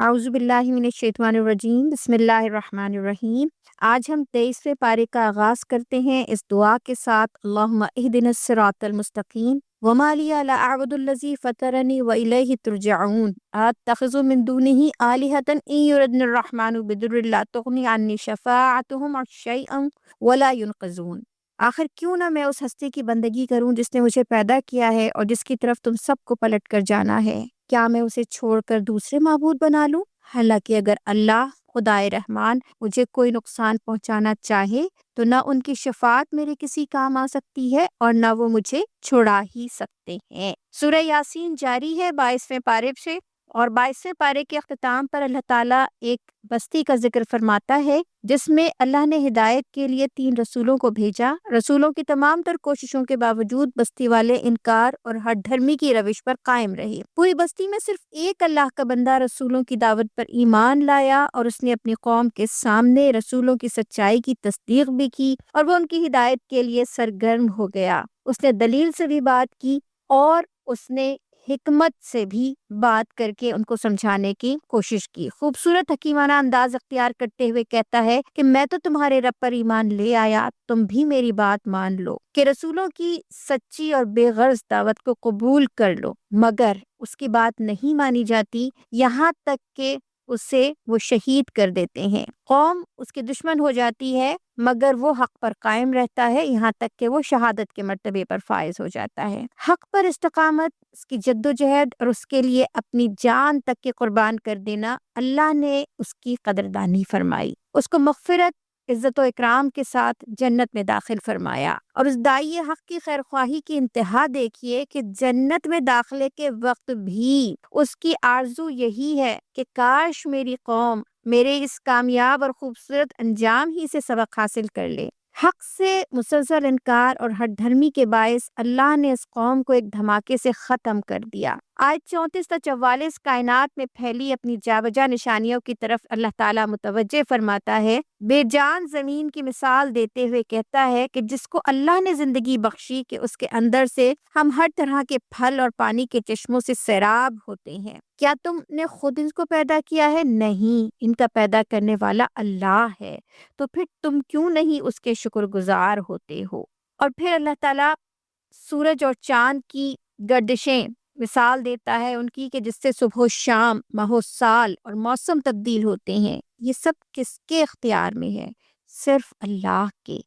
اعوذ باللہ من الشیطان الرجیم، بسم اللہ الرحمن الرحیم۔ آج ہم 23ویں پارے کا آغاز کرتے ہیں اس دعا کے ساتھ، اللہم اہدنا الصراط المستقیم وما لی لا اعبد الذی فطرنی والیہ ترجعون اتخذ من دونہ آلہۃ ان یردن الرحمن بضر لا تغنی عنی شفاعتہم شیئا ولا ینقذون۔ آخر کیوں نہ میں اس ہستی کی بندگی کروں جس نے مجھے پیدا کیا ہے اور جس کی طرف تم سب کو پلٹ کر جانا ہے۔ کیا میں اسے چھوڑ کر دوسرے معبود بنا لوں؟ حالانکہ اگر اللہ خدائے رحمان مجھے کوئی نقصان پہنچانا چاہے تو نہ ان کی شفاعت میرے کسی کام آ سکتی ہے اور نہ وہ مجھے چھڑا ہی سکتے ہیں۔ سورہ یاسین جاری ہے 22ویں پارے سے، اور 22ویں پارے کے اختتام پر اللہ تعالیٰ ایک بستی کا ذکر فرماتا ہے جس میں اللہ نے ہدایت کے لیے 3 رسولوں کو بھیجا۔ رسولوں کی تمام تر کوششوں کے باوجود بستی والے انکار اور ہٹ دھرمی کی روش پر قائم رہے۔ پوری بستی میں صرف ایک اللہ کا بندہ رسولوں کی دعوت پر ایمان لایا اور اس نے اپنی قوم کے سامنے رسولوں کی سچائی کی تصدیق بھی کی اور وہ ان کی ہدایت کے لیے سرگرم ہو گیا۔ اس نے دلیل سے بھی بات کی اور اس نے حکمت سے بھی بات کر کے ان کو سمجھانے کی کوشش کی۔ خوبصورت حکیمانہ انداز اختیار کرتے ہوئے کہتا ہے کہ میں تو تمہارے رب پر ایمان لے آیا، تم بھی میری بات مان لو، کہ رسولوں کی سچی اور بے غرض دعوت کو قبول کر لو، مگر اس کی بات نہیں مانی جاتی یہاں تک کہ اسے وہ شہید کر دیتے ہیں۔ قوم اس کے دشمن ہو جاتی ہے مگر وہ حق پر قائم رہتا ہے یہاں تک کہ وہ شہادت کے مرتبے پر فائز ہو جاتا ہے۔ حق پر استقامت، اس کی جد و جہد اور اس کے لیے اپنی جان تک کے قربان کر دینا، اللہ نے اس کی قدردانی فرمائی، اس کو مغفرت، عزت و اکرام کے ساتھ جنت میں داخل فرمایا۔ اور اس داعی حق کی خیرخواہی کی انتہا دیکھیے کہ جنت میں داخلے کے وقت بھی اس کی آرزو یہی ہے کہ کاش میری قوم میرے اس کامیاب اور خوبصورت انجام ہی سے سبق حاصل کر لے۔ حق سے مسلسل انکار اور ہٹ دھرمی کے باعث اللہ نے اس قوم کو ایک دھماکے سے ختم کر دیا۔ آیت 34 تا 44 کائنات میں پھیلی اپنی جا بجا نشانیوں کی طرف اللہ تعالیٰ متوجہ فرماتا ہے۔ بے جان زمین کی مثال دیتے ہوئے کہتا ہے کہ جس کو اللہ نے زندگی بخشی کہ اس کے اندر سے ہم ہر طرح کے پھل اور پانی کے چشموں سے سیراب ہوتے ہیں۔ کیا تم نے خود ان کو پیدا کیا ہے؟ نہیں، ان کا پیدا کرنے والا اللہ ہے، تو پھر تم کیوں نہیں اس کے شکر گزار ہوتے ہو؟ اور پھر اللہ تعالیٰ سورج اور چاند کی گردشیں مثال دیتا ہے ان کی کہ جس سے صبح و شام، ماہ و سال اور موسم تبدیل ہوتے ہیں۔ یہ سب کس کے اختیار میں ہے؟ صرف اللہ کے۔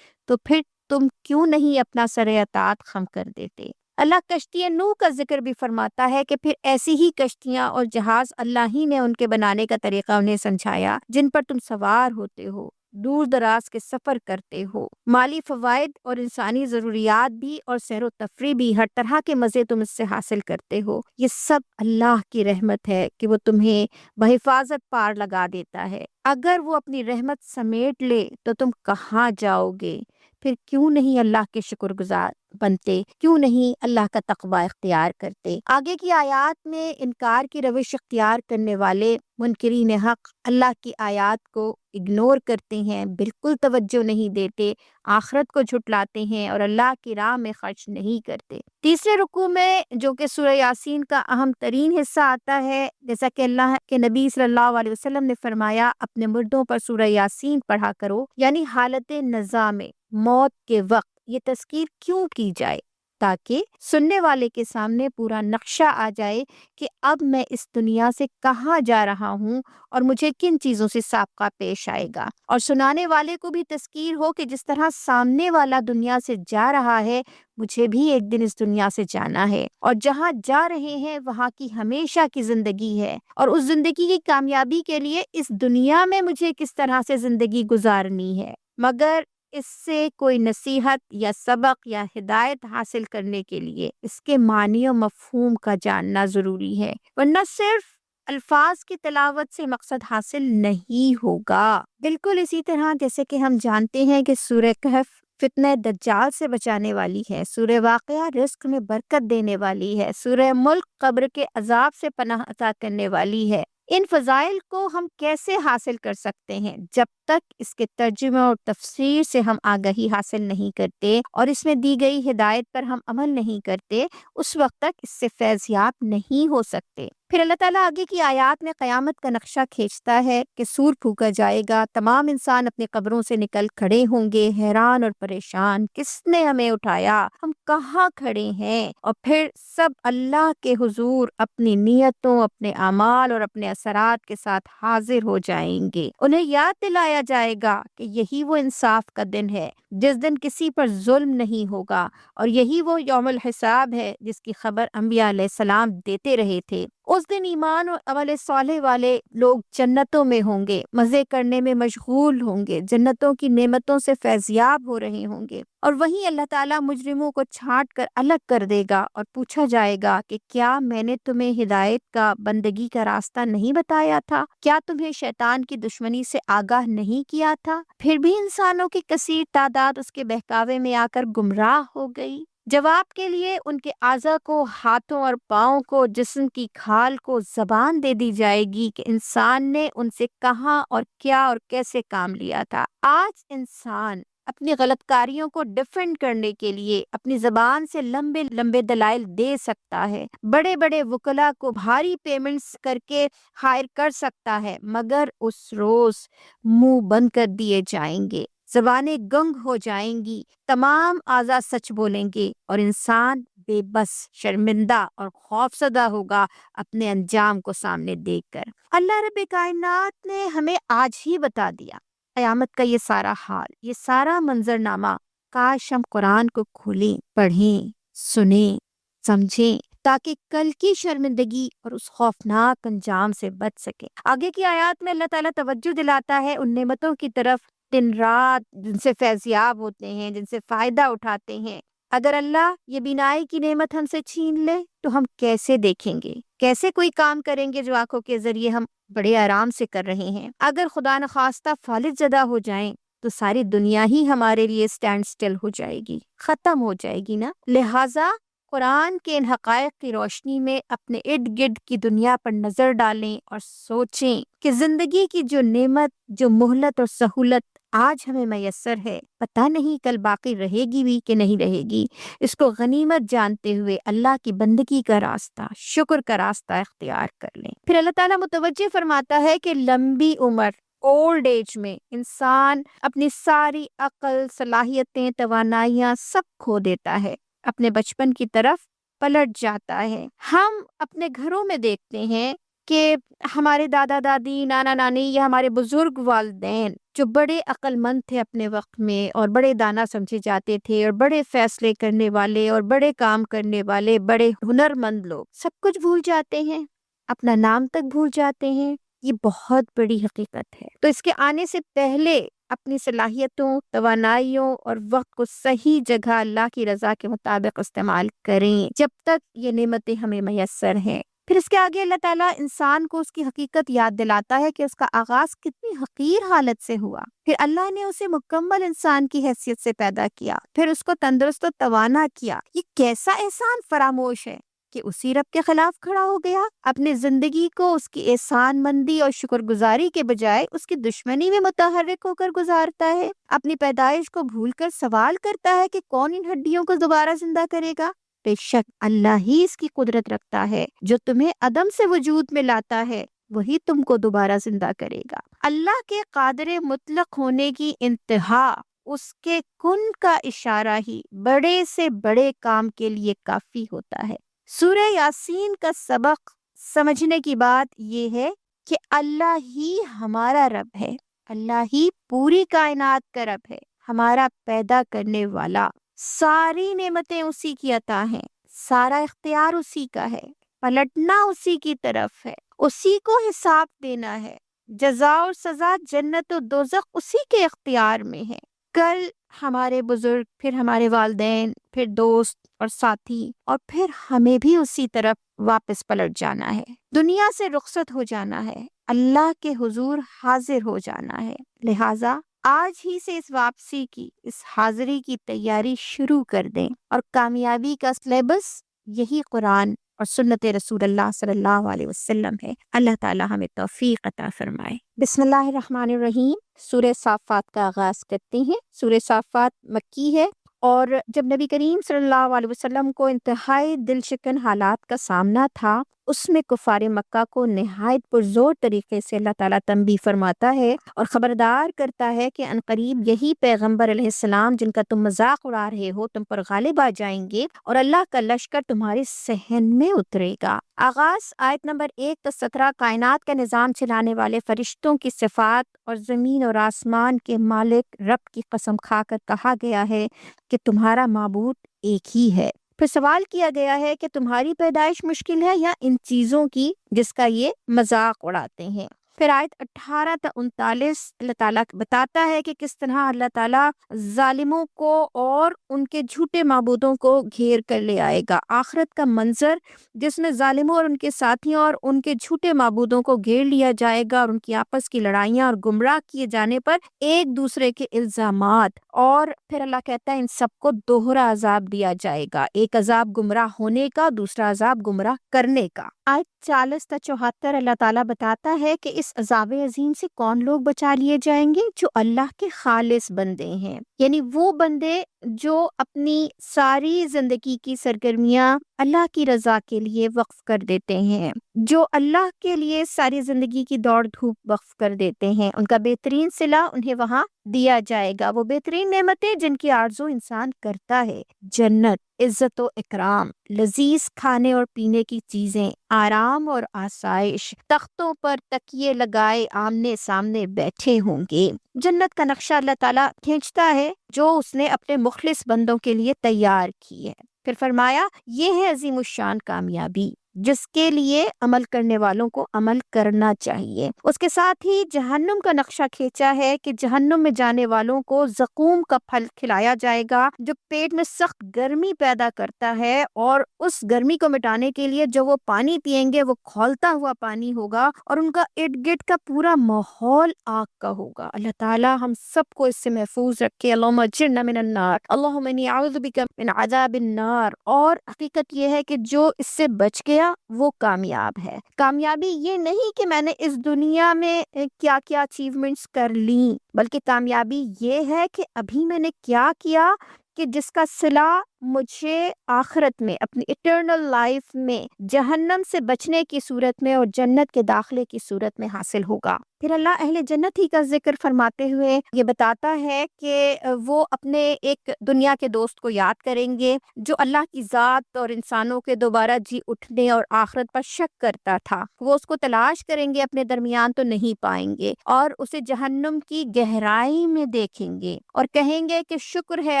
تو پھر تم کیوں نہیں اپنا سر اطاعت خم کر دیتے؟ اللہ کشتی نوح کا ذکر بھی فرماتا ہے کہ پھر ایسی ہی کشتیاں اور جہاز اللہ ہی نے ان کے بنانے کا طریقہ انہیں سمجھایا جن پر تم سوار ہوتے ہو، دور دراز کے سفر کرتے ہو، مالی فوائد اور انسانی ضروریات بھی اور سیر و تفریح بھی، ہر طرح کے مزے تم اس سے حاصل کرتے ہو۔ یہ سب اللہ کی رحمت ہے کہ وہ تمہیں بحفاظت پار لگا دیتا ہے۔ اگر وہ اپنی رحمت سمیٹ لے تو تم کہاں جاؤ گے؟ پھر کیوں نہیں اللہ کے شکر گزار بنتے؟ کیوں نہیں اللہ کا تقوی اختیار کرتے؟ آگے کی آیات میں انکار کی روش اختیار کرنے والے منکرین حق اللہ کی آیات کو اگنور کرتے ہیں، بالکل توجہ نہیں دیتے، آخرت کو جھٹلاتے ہیں اور اللہ کی راہ میں خرچ نہیں کرتے۔ تیسرے رکوع میں جو کہ سورہ یاسین کا اہم ترین حصہ آتا ہے، جیسا کہ اللہ کے نبی صلی اللہ علیہ وسلم نے فرمایا، اپنے مردوں پر سورہ یاسین پڑھا کرو، یعنی حالت نزا میں، موت کے وقت یہ تذکیر کیوں کی جائے؟ تاکہ سننے والے کے سامنے پورا نقشہ آ جائے کہ اب میں اس دنیا سے کہاں جا رہا ہوں اور مجھے کن چیزوں سے سابقہ پیش آئے گا، اور سنانے والے کو بھی تذکیر ہو کہ جس طرح سامنے والا دنیا سے جا رہا ہے، مجھے بھی ایک دن اس دنیا سے جانا ہے، اور جہاں جا رہے ہیں وہاں کی ہمیشہ کی زندگی ہے، اور اس زندگی کی کامیابی کے لیے اس دنیا میں مجھے کس طرح سے زندگی گزارنی ہے۔ مگر اس سے کوئی نصیحت یا سبق یا ہدایت حاصل کرنے کے لیے اس کے معنی و مفہوم کا جاننا ضروری ہے، ورنہ صرف الفاظ کی تلاوت سے مقصد حاصل نہیں ہوگا۔ بالکل اسی طرح جیسے کہ ہم جانتے ہیں کہ سورہ کہف فتنہ دجال سے بچانے والی ہے، سورہ واقعہ رزق میں برکت دینے والی ہے، سورہ ملک قبر کے عذاب سے پناہ عطا کرنے والی ہے۔ ان فضائل کو ہم کیسے حاصل کر سکتے ہیں؟ جب تک اس کے ترجمہ اور تفسیر سے ہم آگاہی حاصل نہیں کرتے اور اس میں دی گئی ہدایت پر ہم عمل نہیں کرتے، اس وقت تک اس سے فیض یاب نہیں ہو سکتے۔ پھر اللہ تعالیٰ آگے کی آیات میں قیامت کا نقشہ کھینچتا ہے کہ سور پھونکا جائے گا، تمام انسان اپنے قبروں سے نکل کھڑے ہوں گے، حیران اور پریشان، کس نے ہمیں اٹھایا، ہم کہاں کھڑے ہیں؟ اور پھر سب اللہ کے حضور اپنی نیتوں، اپنے اعمال اور اپنے اثرات کے ساتھ حاضر ہو جائیں گے۔ انہیں یاد دلایا جائے گا کہ یہی وہ انصاف کا دن ہے جس دن کسی پر ظلم نہیں ہوگا، اور یہی وہ یوم الحساب ہے جس کی خبر انبیاء علیہ السلام دیتے رہے تھے۔ اس دن ایمان اور عمل صالح والے لوگ جنتوں میں ہوں گے، مزے کرنے میں مشغول ہوں گے، جنتوں کی نعمتوں سے فیضیاب ہو رہے ہوں گے، اور وہیں اللہ تعالیٰ مجرموں کو چھانٹ کر الگ کر دے گا اور پوچھا جائے گا کہ کیا میں نے تمہیں ہدایت کا، بندگی کا راستہ نہیں بتایا تھا؟ کیا تمہیں شیطان کی دشمنی سے آگاہ نہیں کیا تھا؟ پھر بھی انسانوں کی کثیر تعداد اس کے بہکاوے میں آ کر گمراہ ہو گئی۔ جواب کے لیے ان کے اعضاء کو، ہاتھوں اور پاؤں کو، جسم کی کھال کو زبان دے دی جائے گی کہ انسان نے ان سے کہاں اور کیا اور کیسے کام لیا تھا۔ آج انسان اپنی غلط کاریوں کو ڈیفینڈ کرنے کے لیے اپنی زبان سے لمبے لمبے دلائل دے سکتا ہے، بڑے بڑے وکلا کو بھاری پیمنٹس کر کے ہائر کر سکتا ہے، مگر اس روز منہ بند کر دیے جائیں گے، زبانیں گنگ ہو جائیں گی، تمام اعضاء سچ بولیں گے اور انسان بے بس، شرمندہ اور خوفزدہ ہوگا اپنے انجام کو سامنے دیکھ کر۔ اللہ رب کائنات نے ہمیں آج ہی بتا دیا قیامت کا یہ سارا حال، یہ سارا منظرنامہ۔ کاش ہم قرآن کو کھولیں، پڑھیں، سنیں، سمجھیں، تاکہ کل کی شرمندگی اور اس خوفناک انجام سے بچ سکیں۔ آگے کی آیات میں اللہ تعالیٰ توجہ دلاتا ہے ان نعمتوں کی طرف دن رات جن سے فیضیاب ہوتے ہیں، جن سے فائدہ اٹھاتے ہیں۔ اگر اللہ یہ بینائی کی نعمت ہم سے چھین لے تو ہم کیسے دیکھیں گے؟ کیسے کوئی کام کریں گے جو آنکھوں کے ذریعے ہم بڑے آرام سے کر رہے ہیں؟ اگر خدا نخواستہ فالج زدہ ہو جائیں تو ساری دنیا ہی ہمارے لیے سٹینڈ سٹل ہو جائے گی، ختم ہو جائے گی نا۔ لہٰذا قرآن کے ان حقائق کی روشنی میں اپنے ارد گرد کی دنیا پر نظر ڈالیں اور سوچیں کہ زندگی کی جو نعمت، جو مہلت اور سہولت آج ہمیں میسر ہے، پتہ نہیں کل باقی رہے گی بھی کہ نہیں رہے گی۔ اس کو غنیمت جانتے ہوئے اللہ کی بندگی کا راستہ، شکر کا راستہ اختیار کر لیں۔ پھر اللہ تعالیٰ متوجہ فرماتا ہے کہ لمبی عمر، اولڈ ایج میں انسان اپنی ساری عقل، صلاحیتیں، توانائیاں سب کھو دیتا ہے، اپنے بچپن کی طرف پلٹ جاتا ہے۔ ہم اپنے گھروں میں دیکھتے ہیں کہ ہمارے دادا دادی، نانا نانی یا ہمارے بزرگ والدین جو بڑے عقل مند تھے اپنے وقت میں اور بڑے دانا سمجھے جاتے تھے اور بڑے فیصلے کرنے والے اور بڑے کام کرنے والے، بڑے ہنر مند لوگ، سب کچھ بھول جاتے ہیں، اپنا نام تک بھول جاتے ہیں۔ یہ بہت بڑی حقیقت ہے۔ تو اس کے آنے سے پہلے اپنی صلاحیتوں، توانائیوں اور وقت کو صحیح جگہ اللہ کی رضا کے مطابق استعمال کریں جب تک یہ نعمتیں ہمیں میسر ہیں۔ پھر اس کے آگے اللہ تعالیٰ انسان کو اس کی حقیقت یاد دلاتا ہے کہ اس کا آغاز کتنی حقیر حالت سے ہوا، پھر اللہ نے اسے مکمل انسان کی حیثیت سے پیدا کیا، پھر اس کو تندرست و توانا کیا۔ یہ کیسا احسان فراموش ہے کہ اسی رب کے خلاف کھڑا ہو گیا، اپنی زندگی کو اس کی احسان مندی اور شکر گزاری کے بجائے اس کی دشمنی میں متحرک ہو کر گزارتا ہے، اپنی پیدائش کو بھول کر سوال کرتا ہے کہ کون ان ہڈیوں کو دوبارہ زندہ کرے گا۔ بے شک اللہ ہی اس کی قدرت رکھتا ہے، جو تمہیں عدم سے وجود میں لاتا ہے وہی تم کو دوبارہ زندہ کرے گا۔ اللہ کے قادر مطلق ہونے کی انتہا اس کے کن کا اشارہ ہی بڑے سے بڑے کام کے لیے کافی ہوتا ہے۔ سورہ یاسین کا سبق سمجھنے کی بات یہ ہے کہ اللہ ہی ہمارا رب ہے، اللہ ہی پوری کائنات کا رب ہے، ہمارا پیدا کرنے والا۔ ساری نعمتیں اسی کی عطا ہیں، سارا اختیار اسی کا ہے، پلٹنا اسی کی طرف ہے، اسی کو حساب دینا ہے، جزا اور سزا، جنت و دوزخ اسی کے اختیار میں ہے۔ کل ہمارے بزرگ، پھر ہمارے والدین، پھر دوست اور ساتھی، اور پھر ہمیں بھی اسی طرف واپس پلٹ جانا ہے، دنیا سے رخصت ہو جانا ہے، اللہ کے حضور حاضر ہو جانا ہے۔ لہٰذا آج ہی سے اس واپسی کی، اس حاضری کی تیاری شروع کر دیں، اور کامیابی کا سلیبس یہی قرآن اور سنت رسول اللہ صلی اللہ علیہ وسلم ہے۔ اللہ تعالی ہمیں توفیق عطا فرمائے۔ بسم اللہ الرحمن الرحیم۔ سورہ صافات کا آغاز کرتے ہیں۔ سورہ صافات مکی ہے، اور جب نبی کریم صلی اللہ علیہ وسلم کو انتہائی دل شکن حالات کا سامنا تھا، اس میں کفار مکہ کو نہایت پرزور طریقے سے اللہ تعالیٰ تنبیہ فرماتا ہے اور خبردار کرتا ہے کہ عنقریب یہی پیغمبر علیہ السلام جن کا تم مذاق اڑا رہے ہو تم پر غالب آ جائیں گے، اور اللہ کا لشکر تمہارے صحن میں اترے گا۔ آغاز آیت نمبر 1 تا 17 کائنات کا نظام چلانے والے فرشتوں کی صفات اور زمین اور آسمان کے مالک رب کی قسم کھا کر کہا گیا ہے کہ تمہارا معبود ایک ہی ہے۔ پھر سوال کیا گیا ہے کہ تمہاری پیدائش مشکل ہے یا ان چیزوں کی جس کا یہ مذاق اڑاتے ہیں۔ پھر آیت 18 تا 39 اللہ تعالیٰ بتاتا ہے کہ کس طرح اللہ تعالیٰ ظالموں کو اور ان کے جھوٹے معبودوں کو گھیر کر لے آئے گا۔ آخرت کا منظر جس میں ظالموں اور ان کے ساتھیوں اور ان کے جھوٹے معبودوں کو گھیر لیا جائے گا، اور ان کی آپس کی لڑائیاں اور گمراہ کیے جانے پر ایک دوسرے کے الزامات، اور پھر اللہ کہتا ہے ان سب کو دوہرا عذاب دیا جائے گا، ایک عذاب گمراہ ہونے کا، دوسرا عذاب گمراہ کرنے کا۔ آیت 40 تا 74 اللہ تعالیٰ بتاتا ہے کہ اس عذاب عظیم سے کون لوگ بچا لیے جائیں گے؟ جو اللہ کے خالص بندے ہیں، یعنی وہ بندے جو اپنی ساری زندگی کی سرگرمیاں اللہ کی رضا کے لیے وقف کر دیتے ہیں، جو اللہ کے لیے ساری زندگی کی دوڑ دھوپ وقف کر دیتے ہیں، ان کا بہترین صلہ انہیں وہاں دیا جائے گا۔ وہ بہترین نعمتیں جن کی آرزو انسان کرتا ہے، جنت، عزت و اکرام، لذیذ کھانے اور پینے کی چیزیں، آرام اور آسائش، تختوں پر تکیے لگائے آمنے سامنے بیٹھے ہوں گے۔ جنت کا نقشہ اللہ تعالیٰ کھینچتا ہے جو اس نے اپنے مخلص بندوں کے لیے تیار کی ہے۔ پھر فرمایا یہ ہے عظیم الشان کامیابی جس کے لیے عمل کرنے والوں کو عمل کرنا چاہیے۔ اس کے ساتھ ہی جہنم کا نقشہ کھینچا ہے کہ جہنم میں جانے والوں کو زقوم کا پھل کھلایا جائے گا جو پیٹ میں سخت گرمی پیدا کرتا ہے، اور اس گرمی کو مٹانے کے لیے جو وہ پانی پیئیں گے وہ کھولتا ہوا پانی ہوگا، اور ان کا ارد گرد کا پورا ماحول آگ کا ہوگا۔ اللہ تعالیٰ ہم سب کو اس سے محفوظ رکھے۔ اللہم اجرنا من النار، اللہم انی اعوذ بک من عذاب النار۔ اور حقیقت یہ ہے کہ جو اس سے بچ گیا وہ کامیاب ہے۔ کامیابی یہ نہیں کہ میں نے اس دنیا میں کیا کیا اچیومنٹس کر لیں، بلکہ کامیابی یہ ہے کہ ابھی میں نے کیا کیا کہ جس کا صلہ مجھے آخرت میں اپنی اٹرنل لائف میں جہنم سے بچنے کی صورت میں اور جنت کے داخلے کی صورت میں حاصل ہوگا۔ پھر اللہ اہل جنت ہی کا ذکر فرماتے ہوئے یہ بتاتا ہے کہ وہ اپنے ایک دنیا کے دوست کو یاد کریں گے جو اللہ کی ذات اور انسانوں کے دوبارہ جی اٹھنے اور آخرت پر شک کرتا تھا۔ وہ اس کو تلاش کریں گے اپنے درمیان تو نہیں پائیں گے، اور اسے جہنم کی گہرائی میں دیکھیں گے اور کہیں گے کہ شکر ہے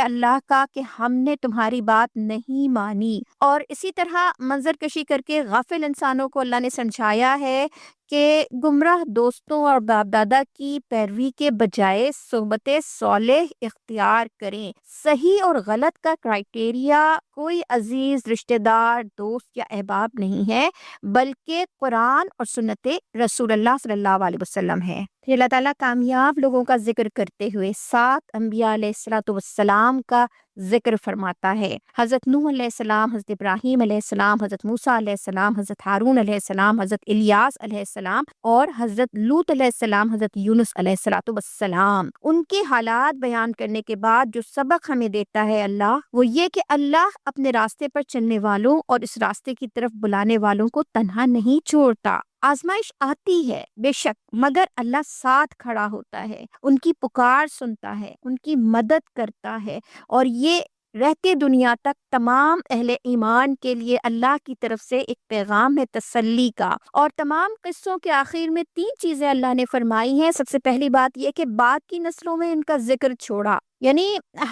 اللہ کا کہ ہم نے تمہاری بات نہیں مانی۔ اور اسی طرح منظر کشی کر کے غافل انسانوں کو اللہ نے سمجھایا ہے کہ گمراہ دوستوں اور باپ دادا کی پیروی کے بجائے صحبت صالح اختیار کریں۔ صحیح اور غلط کا کرائٹیریا کوئی عزیز رشتہ دار، دوست یا احباب نہیں ہے، بلکہ قرآن اور سنت رسول اللہ صلی اللہ علیہ وسلم ہے۔ پھر اللہ تعالیٰ کامیاب لوگوں کا ذکر کرتے ہوئے 7 انبیاء علیہ السلام کا ذکر فرماتا ہے۔ حضرت نوح علیہ السلام، حضرت ابراہیم علیہ السلام، حضرت موسیٰ علیہ السلام، حضرت ہارون علیہ السلام، حضرت الیاس علیہ السلام، اور حضرت لوط علیہ السلام، حضرت یونس علیہ السلام۔ ان کے حالات بیان کرنے کے بعد جو سبق ہمیں دیتا ہے اللہ، وہ یہ کہ اللہ اپنے راستے پر چلنے والوں اور اس راستے کی طرف بلانے والوں کو تنہا نہیں چھوڑتا۔ آزمائش آتی ہے بے شک، مگر اللہ ساتھ کھڑا ہوتا ہے، ان کی پکار سنتا ہے، ان کی مدد کرتا ہے، اور یہ رہتے دنیا تک تمام اہل ایمان کے لیے اللہ کی طرف سے ایک پیغام ہے تسلی کا۔ اور تمام قصوں کے آخر میں 3 چیزیں اللہ نے فرمائی ہیں۔ سب سے پہلی بات یہ کہ بعد کی نسلوں میں ان کا ذکر چھوڑا، یعنی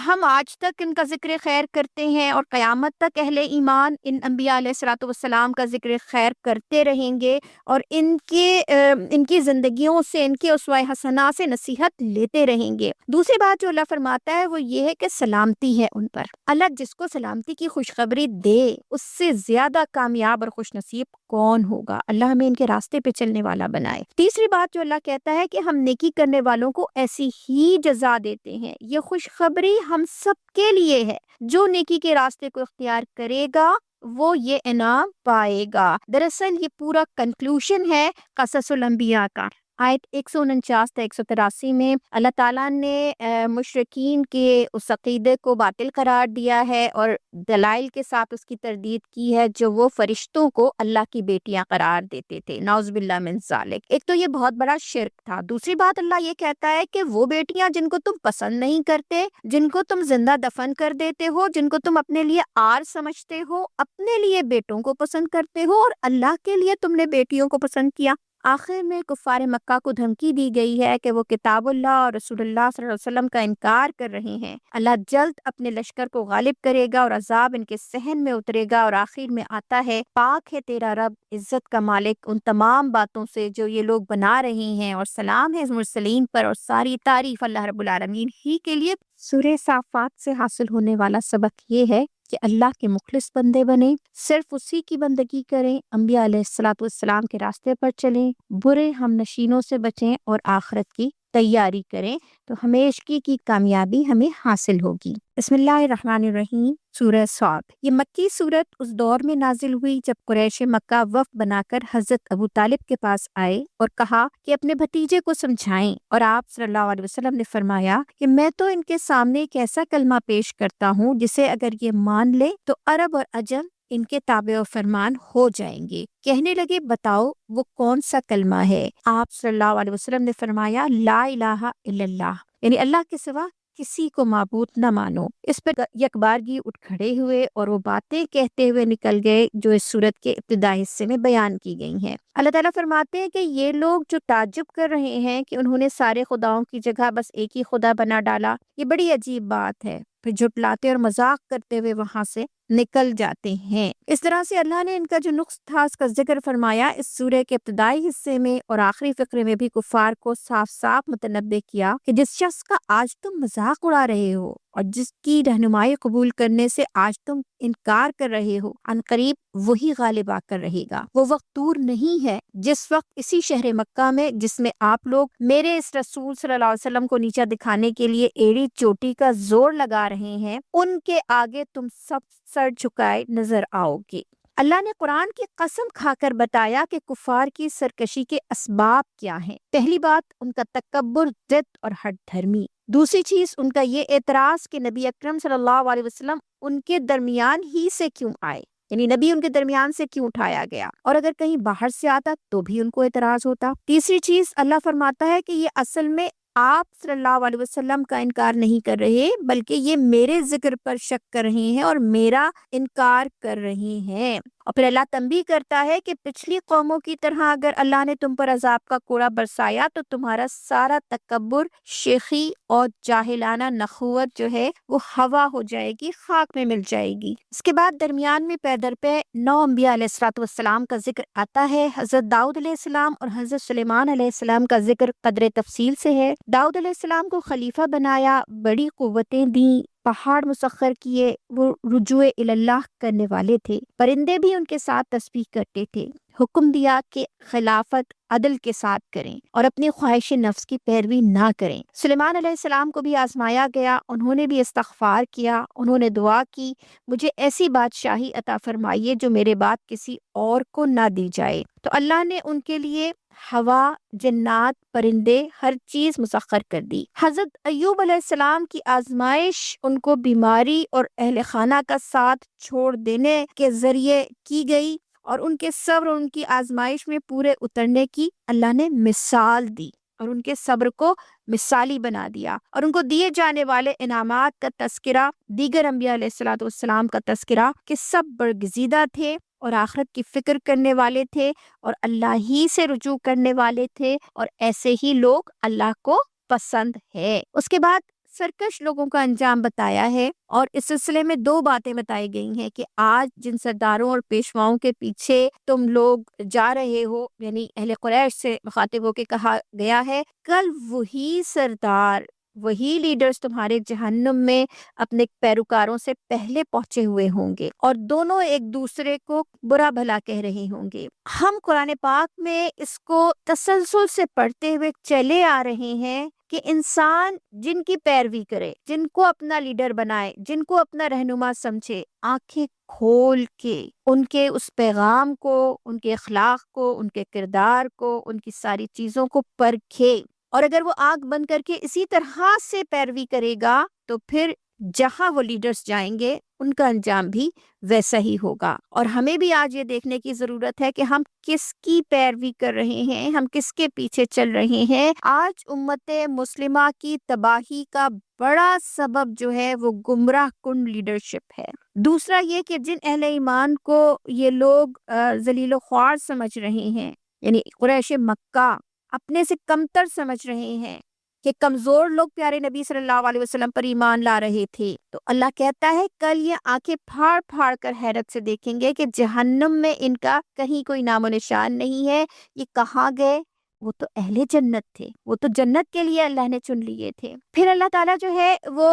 ہم آج تک ان کا ذکر خیر کرتے ہیں اور قیامت تک اہل ایمان ان انبیاء علیہ السلام کا ذکر خیر کرتے رہیں گے، اور ان کی زندگیوں سے، ان کے اسوہ حسنہ سے نصیحت لیتے رہیں گے۔ دوسری بات جو اللہ فرماتا ہے وہ یہ ہے کہ سلامتی ہے ان پر۔ اللہ جس کو سلامتی کی خوشخبری دے اس سے زیادہ کامیاب اور خوش نصیب کون ہوگا؟ اللہ ہمیں ان کے راستے پہ چلنے والا بنائے۔ تیسری بات جو اللہ کہتا ہے کہ ہم نیکی کرنے والوں کو ایسی ہی جزا دیتے ہیں۔ یہ خوشخبری ہم سب کے لیے ہے، جو نیکی کے راستے کو اختیار کرے گا وہ یہ انعام پائے گا۔ دراصل یہ پورا کنکلوژن ہے قصص الانبیاء کا۔ آیت 149 تا 183 میں اللہ تعالیٰ نے مشرکین کے اس عقیدے کو باطل قرار دیا ہے اور دلائل کے ساتھ اس کی تردید کی ہے جو وہ فرشتوں کو اللہ کی بیٹیاں قرار دیتے تھے، نعوذ باللہ من ذالک۔ ایک تو یہ بہت بڑا شرک تھا، دوسری بات اللہ یہ کہتا ہے کہ وہ بیٹیاں جن کو تم پسند نہیں کرتے، جن کو تم زندہ دفن کر دیتے ہو، جن کو تم اپنے لیے آر سمجھتے ہو، اپنے لیے بیٹوں کو پسند کرتے ہو اور اللہ کے لیے تم نے بیٹیوں کو پسند کیا۔ آخر میں کفار مکہ کو دھمکی دی گئی ہے کہ وہ کتاب اللہ اور رسول اللہ صلی اللہ علیہ وسلم کا انکار کر رہے ہیں۔ اللہ جلد اپنے لشکر کو غالب کرے گا اور عذاب ان کے صحن میں اترے گا، اور آخر میں آتا ہے پاک ہے تیرا رب عزت کا مالک ان تمام باتوں سے جو یہ لوگ بنا رہے ہیں، اور سلام ہے مرسلین پر، اور ساری تعریف اللہ رب العالمین ہی کے لیے۔ سورہ صافات سے حاصل ہونے والا سبق یہ ہے کہ اللہ کے مخلص بندے بنیں، صرف اسی کی بندگی کریں، انبیاء علیہ الصلوۃ والسلام کے راستے پر چلیں، برے ہم نشینوں سے بچیں اور آخرت کی تیاری کریں تو ہمیشگی کی کامیابی ہمیں حاصل ہوگی۔ بسم اللہ الرحمن الرحیم۔ سورہ صاد، یہ مکی صورت اس دور میں نازل ہوئی جب قریش مکہ وفد بنا کر حضرت ابو طالب کے پاس آئے اور کہا کہ اپنے بھتیجے کو سمجھائیں، اور آپ صلی اللہ علیہ وسلم نے فرمایا کہ میں تو ان کے سامنے ایک ایسا کلمہ پیش کرتا ہوں جسے اگر یہ مان لے تو عرب اور عجم ان کے تابع و فرمان ہو جائیں گے۔ کہنے لگے بتاؤ وہ کون سا کلمہ ہے؟ آپ صلی اللہ علیہ وسلم نے فرمایا لا الہ الا اللہ، یعنی اللہ کے سوا کسی کو معبود نہ مانو۔ اس پر یکبارگی اٹھ کھڑے ہوئے اور وہ باتیں کہتے ہوئے نکل گئے جو اس سورت کے ابتدائی حصے میں بیان کی گئی ہیں۔ اللہ تعالیٰ فرماتے ہیں کہ یہ لوگ جو تعجب کر رہے ہیں کہ انہوں نے سارے خداؤں کی جگہ بس ایک ہی خدا بنا ڈالا، یہ بڑی عجیب بات ہے، پھر جھٹلاتے اور مذاق کرتے ہوئے وہاں سے نکل جاتے ہیں۔ اس طرح سے اللہ نے ان کا جو نقص تھا اس کا ذکر فرمایا اس سورہ کے ابتدائی حصے میں، اور آخری فقرے میں بھی کفار کو صاف صاف متنبہ کیا کہ جس شخص کا آج تم مذاق اڑا رہے ہو اور جس کی رہنمائی قبول کرنے سے آج تم انکار کر رہے ہو، عن قریب وہی غالب آ کر رہے گا۔ وہ وقت دور نہیں ہے جس وقت اسی شہر مکہ میں جس میں آپ لوگ میرے اس رسول صلی اللہ علیہ وسلم کو نیچا دکھانے کے لیے ایڑی چوٹی کا زور لگا رہے ہیں، ان کے آگے تم سب سر جھکائے نظر آؤ گے۔ اللہ نے قرآن کی قسم کھا کر بتایا کہ کفار کی سرکشی کے اسباب کیا ہیں۔ پہلی بات ان کا تکبر، ضد اور ہٹ دھرمی۔ دوسری چیز ان کا یہ اعتراض کہ نبی اکرم صلی اللہ علیہ وسلم ان کے درمیان ہی سے کیوں آئے، یعنی نبی ان کے درمیان سے کیوں اٹھایا گیا، اور اگر کہیں باہر سے آتا تو بھی ان کو اعتراض ہوتا۔ تیسری چیز اللہ فرماتا ہے کہ یہ اصل میں آپ صلی اللہ علیہ وسلم کا انکار نہیں کر رہے بلکہ یہ میرے ذکر پر شک کر رہے ہیں اور میرا انکار کر رہے ہیں۔ اور پھر اللہ تنبیہ کرتا ہے کہ پچھلی قوموں کی طرح اگر اللہ نے تم پر عذاب کا کوڑا برسایا تو تمہارا سارا تکبر، شیخی اور جاہلانہ نخوت جو ہے وہ ہوا ہو جائے گی، خاک میں مل جائے گی۔ اس کے بعد درمیان میں پے در پے 9 انبیاء علیہ الصلوۃ والسلام کا ذکر آتا ہے۔ حضرت داؤد علیہ السلام اور حضرت سلیمان علیہ السلام کا ذکر قدر تفصیل سے ہے۔ داؤد علیہ السلام کو خلیفہ بنایا، بڑی قوتیں دیں، پہاڑ مسخر کیے، وہ رجوع اللہ کرنے والے تھے، پرندے بھی ان کے ساتھ تسبیح کرتے تھے، حکم دیا کہ خلافت عدل کے ساتھ کریں اور اپنی خواہش نفس کی پیروی نہ کریں۔ سلیمان علیہ السلام کو بھی آزمایا گیا، انہوں نے بھی استغفار کیا، انہوں نے دعا کی مجھے ایسی بادشاہی عطا فرمائیے جو میرے بعد کسی اور کو نہ دی جائے، تو اللہ نے ان کے لیے ہوا، جنات، پرندے، ہر چیز مسخر کر دی۔ حضرت ایوب علیہ السلام کی آزمائش ان کو بیماری اور اہل خانہ کا ساتھ چھوڑ دینے کے ذریعے کی گئی، اور ان کے صبر اور ان کی آزمائش میں پورے اترنے کی اللہ نے مثال دی اور ان کے صبر کو مثالی بنا دیا، اور ان کو دیے جانے والے انعامات کا تذکرہ، دیگر انبیاء علیہ الصلوۃ والسلام کا تذکرہ کہ سب برگزیدہ تھے اور آخرت کی فکر کرنے والے تھے اور اللہ ہی سے رجوع کرنے والے تھے، اور ایسے ہی لوگ اللہ کو پسند ہے۔ اس کے بعد سرکش لوگوں کا انجام بتایا ہے، اور اس سلسلے میں 2 باتیں بتائی گئی ہیں کہ آج جن سرداروں اور پیشواؤں کے پیچھے تم لوگ جا رہے ہو، یعنی اہل قریش سے مخاطب ہو کے کہا گیا ہے، کل وہی سردار، وہی لیڈرز تمہارے جہنم میں اپنے پیروکاروں سے پہلے پہنچے ہوئے ہوں گے، اور دونوں ایک دوسرے کو برا بھلا کہہ رہے ہوں گے۔ ہم قرآن پاک میں اس کو تسلسل سے پڑھتے ہوئے چلے آ رہے ہیں کہ انسان جن کی پیروی کرے، جن کو اپنا لیڈر بنائے، جن کو اپنا رہنما سمجھے، آنکھیں کھول کے ان کے اس پیغام کو، ان کے اخلاق کو، ان کے کردار کو، ان کی ساری چیزوں کو پرکھے، اور اگر وہ آنکھ بند کر کے اسی طرح سے پیروی کرے گا تو پھر جہاں وہ لیڈرز جائیں گے ان کا انجام بھی ویسا ہی ہوگا۔ اور ہمیں بھی آج یہ دیکھنے کی ضرورت ہے کہ ہم کس کی پیروی کر رہے ہیں، ہم کس کے پیچھے چل رہے ہیں۔ آج امت مسلمہ کی تباہی کا بڑا سبب جو ہے وہ گمراہ کن لیڈرشپ ہے۔ دوسرا یہ کہ جن اہل ایمان کو یہ لوگ ذلیل و خوار سمجھ رہے ہیں، یعنی قریش مکہ اپنے سے کمتر سمجھ رہے ہیں کہ کمزور لوگ پیارے نبی صلی اللہ علیہ وسلم پر ایمان لا رہے تھے، تو اللہ کہتا ہے کل یہ آنکھیں پھاڑ پھاڑ کر حیرت سے دیکھیں گے کہ جہنم میں ان کا کہیں کوئی نام و نشان نہیں ہے۔ یہ کہاں گئے؟ وہ تو اہل جنت تھے، وہ تو جنت کے لیے اللہ نے چن لیے تھے۔ پھر اللہ تعالیٰ جو ہے وہ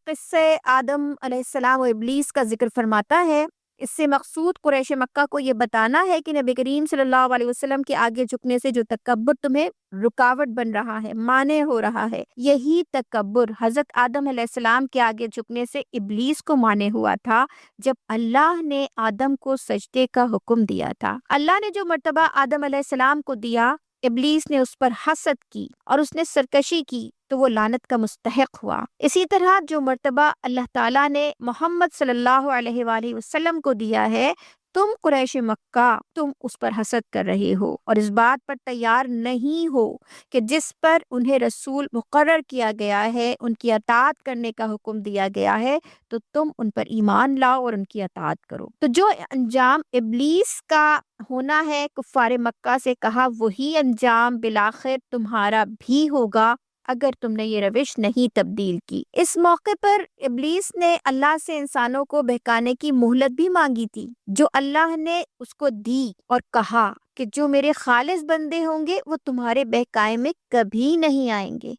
قصے آدم علیہ السلام و ابلیس کا ذکر فرماتا ہے۔ اس سے مقصود قریش مکہ کو یہ بتانا ہے کہ نبی کریم صلی اللہ علیہ وسلم کے آگے جھکنے سے جو تکبر تمہیں رکاوٹ بن رہا ہے، مانع ہو رہا ہے، یہی تکبر حضرت آدم علیہ السلام کے آگے جھکنے سے ابلیس کو مانع ہوا تھا جب اللہ نے آدم کو سجدے کا حکم دیا تھا۔ اللہ نے جو مرتبہ آدم علیہ السلام کو دیا، ابلیس نے اس پر حسد کی اور اس نے سرکشی کی تو وہ لعنت کا مستحق ہوا۔ اسی طرح جو مرتبہ اللہ تعالیٰ نے محمد صلی اللہ علیہ وآلہ وسلم کو دیا ہے، تم قریش مکہ تم اس پر حسد کر رہے ہو اور اس بات پر تیار نہیں ہو کہ جس پر انہیں رسول مقرر کیا گیا ہے، ان کی اطاعت کرنے کا حکم دیا گیا ہے، تو تم ان پر ایمان لاؤ اور ان کی اطاعت کرو۔ تو جو انجام ابلیس کا ہونا ہے کفار مکہ سے کہا، وہی انجام بالآخر تمہارا بھی ہوگا اگر تم نے یہ روش نہیں تبدیل کی۔ اس موقع پر ابلیس نے اللہ سے انسانوں کو بہکانے کی مہلت بھی مانگی تھی، جو اللہ نے اس کو دی اور کہا کہ جو میرے خالص بندے ہوں گے وہ تمہارے بہکائے میں کبھی نہیں آئیں گے۔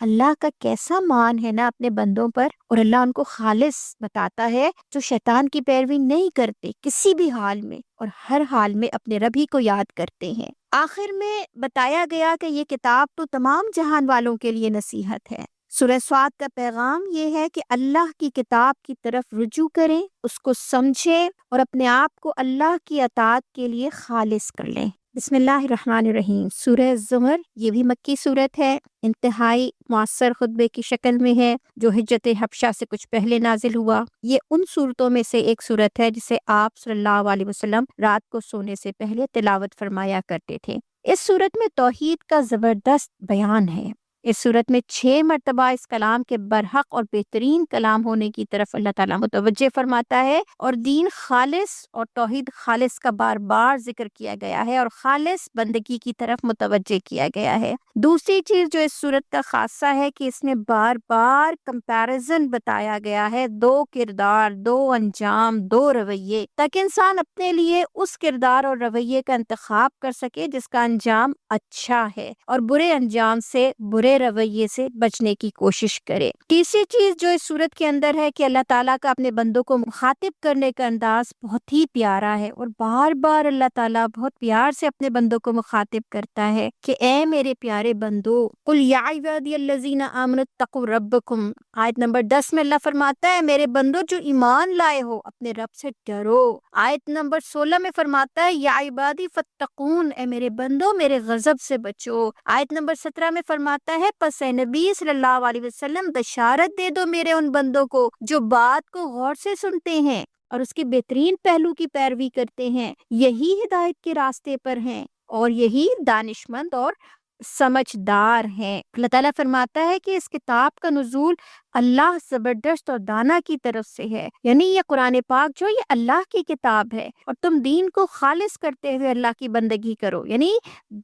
اللہ کا کیسا مان ہے نا اپنے بندوں پر، اور اللہ ان کو خالص بتاتا ہے جو شیطان کی پیروی نہیں کرتے کسی بھی حال میں، اور ہر حال میں اپنے رب ہی کو یاد کرتے ہیں۔ آخر میں بتایا گیا کہ یہ کتاب تو تمام جہان والوں کے لیے نصیحت ہے۔ سورہ صاد کا پیغام یہ ہے کہ اللہ کی کتاب کی طرف رجوع کریں، اس کو سمجھیں اور اپنے آپ کو اللہ کی اطاعت کے لیے خالص کر لیں۔ بسم اللہ الرحمن الرحیم۔ سورہ زمر یہ بھی مکی صورت ہے، انتہائی مؤثر خطبے کی شکل میں ہے، جو ہجرت حبشہ سے کچھ پہلے نازل ہوا۔ یہ ان صورتوں میں سے ایک صورت ہے جسے آپ صلی اللہ علیہ وسلم رات کو سونے سے پہلے تلاوت فرمایا کرتے تھے۔ اس صورت میں توحید کا زبردست بیان ہے۔ اس صورت میں 6 مرتبہ اس کلام کے برحق اور بہترین کلام ہونے کی طرف اللہ تعالیٰ متوجہ فرماتا ہے، اور دین خالص اور توحید خالص کا بار بار ذکر کیا گیا ہے اور خالص بندگی کی طرف متوجہ کیا گیا ہے۔ دوسری چیز جو اس صورت کا خاصہ ہے کہ اس میں بار بار کمپیریزن بتایا گیا ہے، 2 کردار، 2 انجام، 2 رویے، تاکہ انسان اپنے لیے اس کردار اور رویے کا انتخاب کر سکے جس کا انجام اچھا ہے، اور برے انجام سے، برے رویے سے بچنے کی کوشش کرے۔ تیسری چیز جو اس صورت کے اندر ہے کہ اللہ تعالیٰ کا اپنے بندوں کو مخاطب کرنے کا انداز بہت ہی پیارا ہے، اور بار بار اللہ تعالیٰ بہت پیار سے اپنے بندوں کو مخاطب کرتا ہے کہ اے میرے پیارے بندو، قل یا عبادی الذین آمنوا اتقوا ربکم۔ آیت نمبر 10 میں اللہ فرماتا ہے میرے بندو جو ایمان لائے ہو اپنے رب سے ڈرو۔ آیت نمبر 16 میں فرماتا ہے یا عبادی فاتقون، اے میرے بندو میرے غضب سے بچو۔ آیت نمبر 17 میں فرماتا ہے پس اے نبی صلی اللہ علیہ وسلم بشارت دے دو میرے ان بندوں کو جو بات کو غور سے سنتے ہیں اور اس کے بہترین پہلو کی پیروی کرتے ہیں، یہی ہدایت کے راستے پر ہیں اور یہی دانشمند اور سمجھدار ہیں۔ اللہ تعالیٰ فرماتا ہے کہ اس کتاب کا نزول اللہ زبردست اور دانا کی طرف سے ہے، یعنی یہ قرآن پاک جو یہ اللہ کی کتاب ہے، اور تم دین کو خالص کرتے ہوئے اللہ کی بندگی کرو، یعنی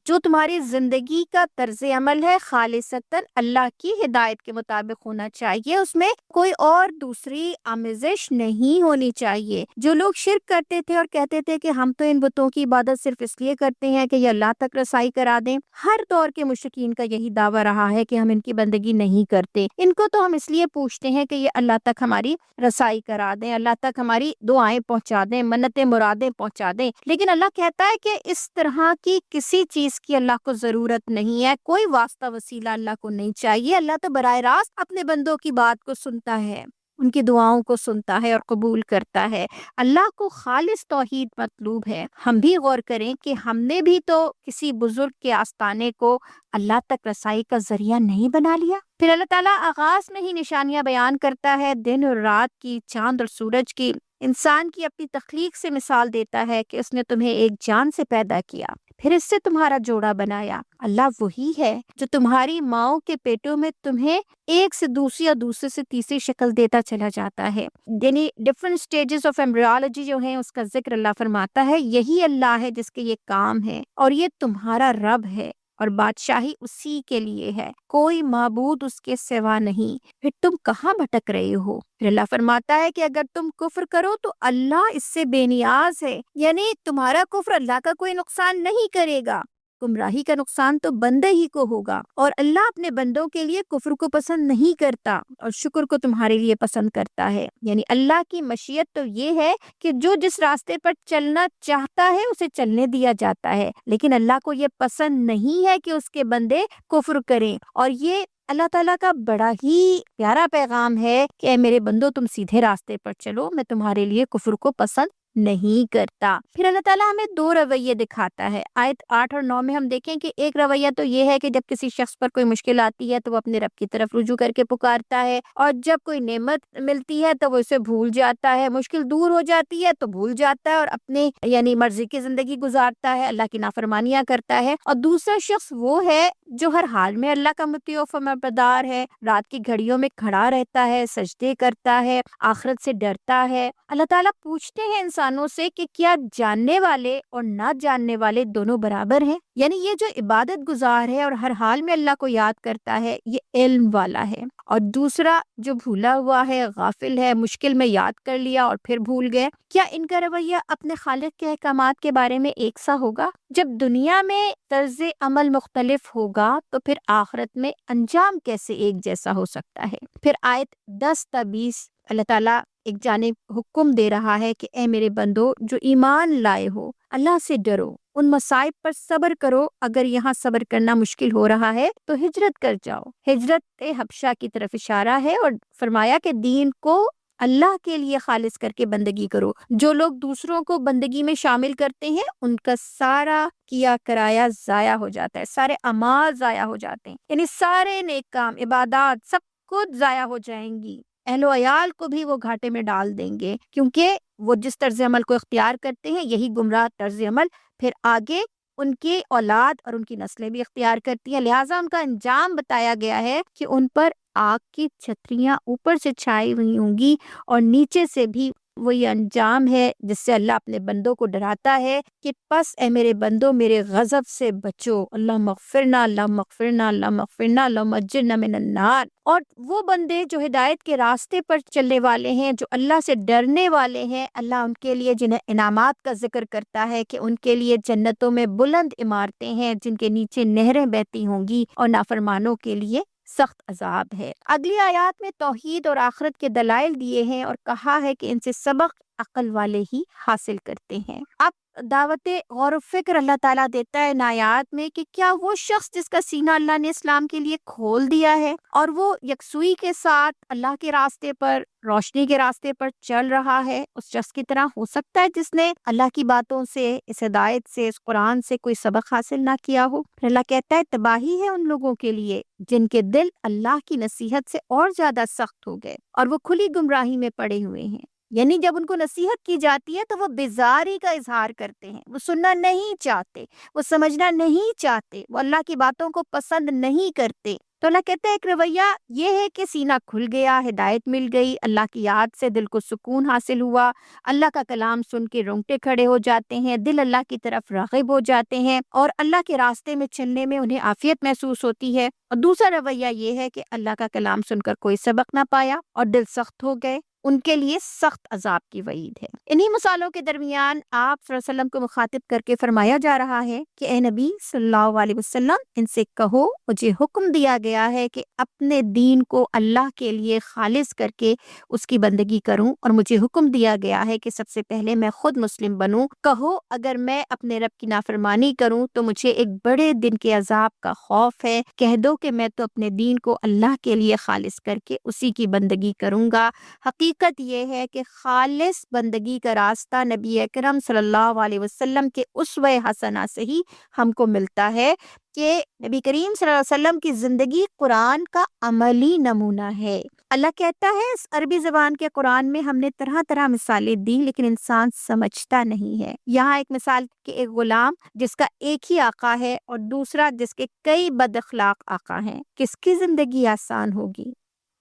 جو تمہاری زندگی کا طرز عمل ہے خالصتاً اللہ کی ہدایت کے مطابق ہونا چاہیے، اس میں کوئی اور دوسری آمیزش نہیں ہونی چاہیے۔ جو لوگ شرک کرتے تھے اور کہتے تھے کہ ہم تو ان بتوں کی عبادت صرف اس لیے کرتے ہیں کہ یہ اللہ تک رسائی کرا دیں، ہر دور کے مشرکین کا یہی دعویٰ رہا ہے کہ ہم ان کی بندگی نہیں کرتے، ان کو تو ہم اس لیے لیے پوچھتے ہیں کہ یہ اللہ تک ہماری رسائی کرا دیں، اللہ تک ہماری دعائیں پہنچا دیں، منتیں مرادیں پہنچا دیں، لیکن اللہ کہتا ہے کہ اس طرح کی کسی چیز کی اللہ کو ضرورت نہیں ہے، کوئی واسطہ وسیلہ اللہ کو نہیں چاہیے۔ اللہ تو براہ راست اپنے بندوں کی بات کو سنتا ہے، ان کی دعاؤں کو سنتا ہے اور قبول کرتا ہے۔ اللہ کو خالص توحید مطلوب ہے۔ ہم بھی غور کریں کہ ہم نے بھی تو کسی بزرگ کے آستانے کو اللہ تک رسائی کا ذریعہ نہیں بنا لیا۔ پھر اللہ تعالیٰ آغاز میں ہی نشانیاں بیان کرتا ہے، دن اور رات کی، چاند اور سورج کی، انسان کی اپنی تخلیق سے مثال دیتا ہے کہ اس نے تمہیں ایک جان سے پیدا کیا، پھر اس سے تمہارا جوڑا بنایا۔ اللہ وہی ہے جو تمہاری ماؤں کے پیٹوں میں تمہیں ایک سے دوسری اور دوسرے سے تیسری شکل دیتا چلا جاتا ہے، یعنی ڈفرنٹ سٹیجز آف ایمبریولوجی جو ہیں اس کا ذکر اللہ فرماتا ہے۔ یہی اللہ ہے جس کے یہ کام ہے، اور یہ تمہارا رب ہے، اور بادشاہی اسی کے لیے ہے، کوئی معبود اس کے سوا نہیں، پھر تم کہاں بھٹک رہے ہو؟ پھر اللہ فرماتا ہے کہ اگر تم کفر کرو تو اللہ اس سے بے نیاز ہے، یعنی تمہارا کفر اللہ کا کوئی نقصان نہیں کرے گا، گمراہی کا نقصان تو بندے ہی کو ہوگا، اور اللہ اپنے بندوں کے لیے کفر کو پسند نہیں کرتا اور شکر کو تمہارے لیے پسند کرتا ہے۔ یعنی اللہ کی مشیت تو یہ ہے کہ جو جس راستے پر چلنا چاہتا ہے اسے چلنے دیا جاتا ہے، لیکن اللہ کو یہ پسند نہیں ہے کہ اس کے بندے کفر کریں، اور یہ اللہ تعالیٰ کا بڑا ہی پیارا پیغام ہے کہ اے میرے بندو تم سیدھے راستے پر چلو، میں تمہارے لیے کفر کو پسند نہیں کرتا۔ پھر اللہ تعالیٰ ہمیں دو رویے دکھاتا ہے۔ آیت 8 اور 9 میں ہم دیکھیں کہ ایک رویہ تو یہ ہے کہ جب کسی شخص پر کوئی مشکل آتی ہے تو وہ اپنے رب کی طرف رجوع کر کے پکارتا ہے، اور جب کوئی نعمت ملتی ہے تو وہ اسے بھول جاتا ہے، مشکل دور ہو جاتی ہے تو بھول جاتا ہے اور اپنے یعنی مرضی کی زندگی گزارتا ہے، اللہ کی نافرمانیاں کرتا ہے۔ اور دوسرا شخص وہ ہے جو ہر حال میں اللہ کا مطیع و فرمانبردار ہے، رات کی گھڑیوں میں کھڑا رہتا ہے، سجدے کرتا ہے، آخرت سے ڈرتا ہے۔ اللہ تعالیٰ پوچھتے ہیں انسانوں سے کہ کیا جاننے والے اور نہ جاننے والے دونوں برابر ہیں؟ یعنی یہ جو عبادت گزار ہے اور ہر حال میں اللہ کو یاد کرتا ہے، یہ علم والا ہے، اور دوسرا جو بھولا ہوا ہے، غافل ہے، مشکل میں یاد کر لیا اور پھر بھول گئے، کیا ان کا رویہ اپنے خالق کے احکامات کے بارے میں ایک سا ہوگا؟ جب دنیا میں طرز عمل مختلف ہوگا تو پھر آخرت میں انجام کیسے ایک جیسا ہو سکتا ہے؟ پھر آیت 10 تا 20 اللہ تعالیٰ ایک جانب حکم دے رہا ہے کہ اے میرے بندو جو ایمان لائے ہو، اللہ سے ڈرو، ان مصائب پر صبر کرو، اگر یہاں صبر کرنا مشکل ہو رہا ہے تو ہجرت کر جاؤ۔ ہجرت حبشہ کی طرف اشارہ ہے، اور فرمایا کہ دین کو اللہ کے لیے خالص کر کے بندگی کرو۔ جو لوگ دوسروں کو بندگی میں شامل کرتے ہیں ان کا سارا کیا کرایا ضائع ہو جاتا ہے، سارے اعمال ضائع ہو جاتے ہیں، یعنی سارے نیک کام، عبادات سب کچھ ضائع ہو جائیں گی، اہل و عیال کو بھی وہ گھاٹے میں ڈال دیں گے، کیونکہ وہ جس طرز عمل کو اختیار کرتے ہیں یہی گمراہ طرز عمل پھر آگے ان کے اولاد اور ان کی نسلیں بھی اختیار کرتی ہیں۔ لہٰذا ان کا انجام بتایا گیا ہے کہ ان پر آگ کی چھتریاں اوپر سے چھائی ہوئی ہوں گی، اور نیچے سے بھی وہی انجام ہے جس سے اللہ اپنے بندوں کو ڈراتا ہے کہ پس اے میرے بندوں میرے غضب سے بچو، اللہ مغفرنا اللہ مغفرنا اللہ مغفرنا اللہ مجرنا من النار۔ اور وہ بندے جو ہدایت کے راستے پر چلنے والے ہیں، جو اللہ سے ڈرنے والے ہیں، اللہ ان کے لیے جنہیں انعامات کا ذکر کرتا ہے کہ ان کے لیے جنتوں میں بلند عمارتیں ہیں جن کے نیچے نہریں بہتی ہوں گی، اور نافرمانوں کے لیے سخت عذاب ہے۔ اگلی آیات میں توحید اور آخرت کے دلائل دیے ہیں اور کہا ہے کہ ان سے سبق عقل والے ہی حاصل کرتے ہیں۔ اب دعوت غور و فکر اللہ تعالیٰ دیتا ہے ان آیات میں کہ کیا وہ شخص جس کا سینہ اللہ نے اسلام کے لیے کھول دیا ہے اور وہ یکسوئی کے ساتھ اللہ کے راستے پر، روشنی کے راستے پر چل رہا ہے، اس شخص کی طرح ہو سکتا ہے جس نے اللہ کی باتوں سے، اس ہدایت سے، اس قرآن سے کوئی سبق حاصل نہ کیا ہو؟ پھر اللہ کہتا ہے تباہی ہے ان لوگوں کے لیے جن کے دل اللہ کی نصیحت سے اور زیادہ سخت ہو گئے اور وہ کھلی گمراہی میں پڑے ہوئے ہیں۔ یعنی جب ان کو نصیحت کی جاتی ہے تو وہ بیزاری کا اظہار کرتے ہیں، وہ سننا نہیں چاہتے، وہ سمجھنا نہیں چاہتے، وہ اللہ کی باتوں کو پسند نہیں کرتے۔ تو اللہ کہتا ہے ایک رویہ یہ ہے کہ سینہ کھل گیا، ہدایت مل گئی، اللہ کی یاد سے دل کو سکون حاصل ہوا، اللہ کا کلام سن کے رونگٹے کھڑے ہو جاتے ہیں، دل اللہ کی طرف راغب ہو جاتے ہیں، اور اللہ کے راستے میں چلنے میں انہیں عافیت محسوس ہوتی ہے۔ اور دوسرا رویہ یہ ہے کہ اللہ کا کلام سن کر کوئی سبق نہ پایا اور دل سخت ہو گئے، ان کے لیے سخت عذاب کی وعید ہے۔ انہی مثالوں کے درمیان آپ صلی اللہ علیہ وسلم کو مخاطب کر کے فرمایا جا رہا ہے کہ اے نبی صلی اللہ علیہ وسلم، ان سے کہو مجھے حکم دیا گیا ہے کہ اپنے دین کو اللہ کے لیے خالص کر کے اس کی بندگی کروں، اور مجھے حکم دیا گیا ہے کہ سب سے پہلے میں خود مسلم بنوں۔ کہو اگر میں اپنے رب کی نافرمانی کروں تو مجھے ایک بڑے دن کے عذاب کا خوف ہے۔ کہہ دو کہ میں تو اپنے دین کو اللہ کے لیے خالص کر کے اسی کی بندگی کروں گا۔ حقیقت یہ ہے کہ خالص بندگی کا راستہ نبی اکرم صلی اللہ علیہ وسلم کے اسوہ حسنہ سے ہی ہم کو ملتا ہے، کہ نبی کریم صلی اللہ علیہ وسلم کی زندگی قرآن کا عملی نمونہ ہے۔ اللہ کہتا ہے اس عربی زبان کے قرآن میں ہم نے طرح طرح مثالیں دی، لیکن انسان سمجھتا نہیں ہے۔ یہاں ایک مثال کہ ایک غلام جس کا ایک ہی آقا ہے اور دوسرا جس کے کئی بد اخلاق آقا ہیں، کس کی زندگی آسان ہوگی؟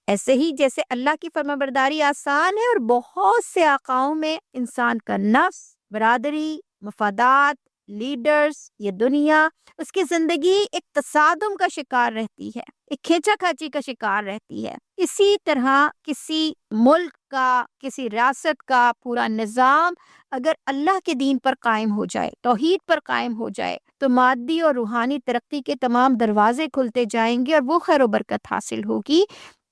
ایسے ہی جیسے اللہ کی فرمانبرداری آسان ہے، اور بہت سے آقاؤں میں انسان کا نفس، برادری، مفادات، لیڈرز، یہ دنیا، اس کی زندگی ایک تصادم کا شکار رہتی ہے، ایک کھینچا کھانچی کا شکار رہتی ہے۔ اسی طرح کسی ملک کا، کسی ریاست کا پورا نظام اگر اللہ کے دین پر قائم ہو جائے، توحید پر قائم ہو جائے، تو مادی اور روحانی ترقی کے تمام دروازے کھلتے جائیں گے اور وہ خیر و برکت حاصل ہوگی،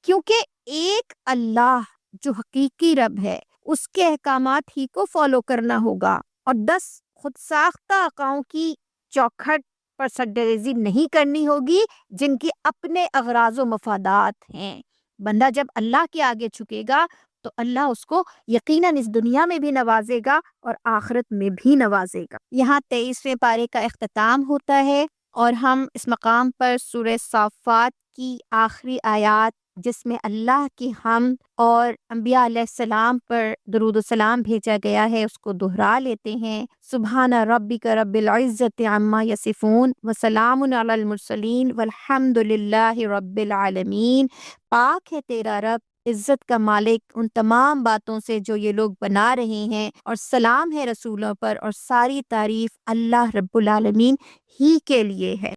کیونکہ ایک اللہ جو حقیقی رب ہے اس کے احکامات ہی کو فالو کرنا ہوگا، اور 10 خود ساختہ آقاؤں کی چوکھٹ پر سرریزی نہیں کرنی ہوگی جن کی اپنے اغراض و مفادات ہیں۔ بندہ جب اللہ کے آگے جھکے گا تو اللہ اس کو یقیناً اس دنیا میں بھی نوازے گا اور آخرت میں بھی نوازے گا۔ یہاں 23ویں پارے کا اختتام ہوتا ہے، اور ہم اس مقام پر سورہ صافات کی آخری آیات جس میں اللہ کی حمد اور انبیاء علیہ السلام پر درود و سلام بھیجا گیا ہے اس کو دہرا لیتے ہیں۔ سبحان ربک رب العزت عما یصفون وسلام علی المرسلین والحمد للہ رب العالمین۔ پاک ہے تیرا رب، عزت کا مالک ان تمام باتوں سے جو یہ لوگ بنا رہے ہیں، اور سلام ہے رسولوں پر، اور ساری تعریف اللہ رب العالمین ہی کے لیے ہے۔